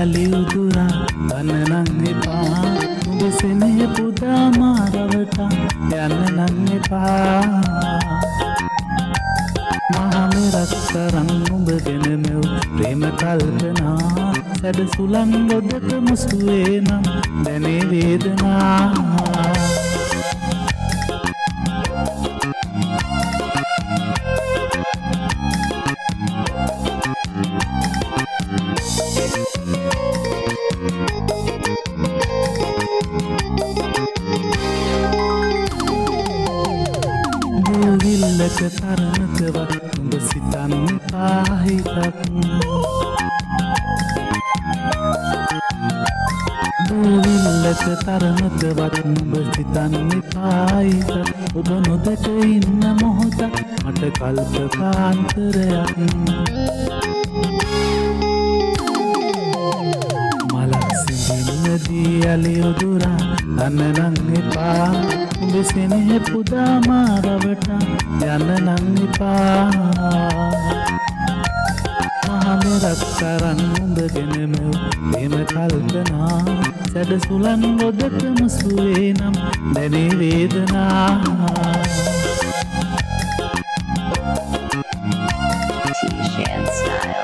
යලි උදුරා ගන්න නම් එපා නුඹ සෙනෙහ පුදා මාරවට යන්න නම් එපා මහමෙරක් තරම් නුඹ ගැන මෙව් ප්‍රේම කල්පනා සැඩ සුලන් ගොඩක මුසුවේ නම් දැනේ වේදනා දෙවිල්ලක තරණකවත් නුඹ සිතන්නේ පාහිතක් දෙවිල්ලක තරණකවත් නුඹ සිතන්නේ පාහිතක් ඔබ නොදක ඉන්න මොහොතක් මට කල්පකාන්තරයක් මලක් සිඳින්නදී යලි උදුරා ගන්න නම් එපා උඹ සෙනෙහ පුදා මාරවට යන්න නම් එපා මහමෙරක් තරම් උඹ ගැන මෙව් ප්‍රේම කල්පනා සැඩ සුලන් ගොඩක මුසුවේ නම් දැනේ වේදනා T-Shan style.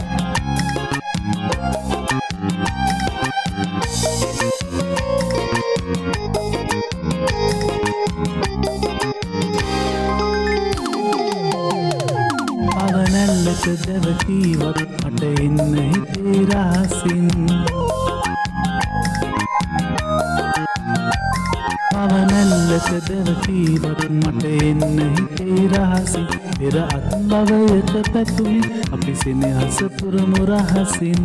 පවනැල්ලක දැවටීවත් මට එන්න හිතේ රහසින් පවනැල්ලක දැවටීවත් මට එන්න හිතේ රහසින් පෙර අත්බවයට පැතුලි අපි සෙනෙහස පුරමු රහසින්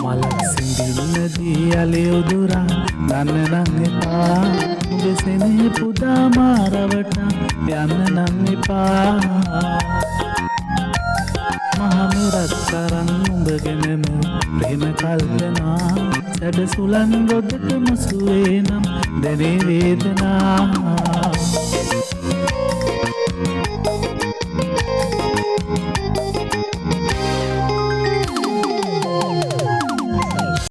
මලක් සිඳින්නදී යලි උදුරා ගන්න නම් එපා උඹ සෙනෙහ පුදා මාරවට යන්න නම් එපා මහමෙරක් තරම් උඹ ගැන මෙව් ප්‍රේම කල්පනා සැඩ සුලන් ගොඩක මුසුවේ නම් දැනේ වේදනා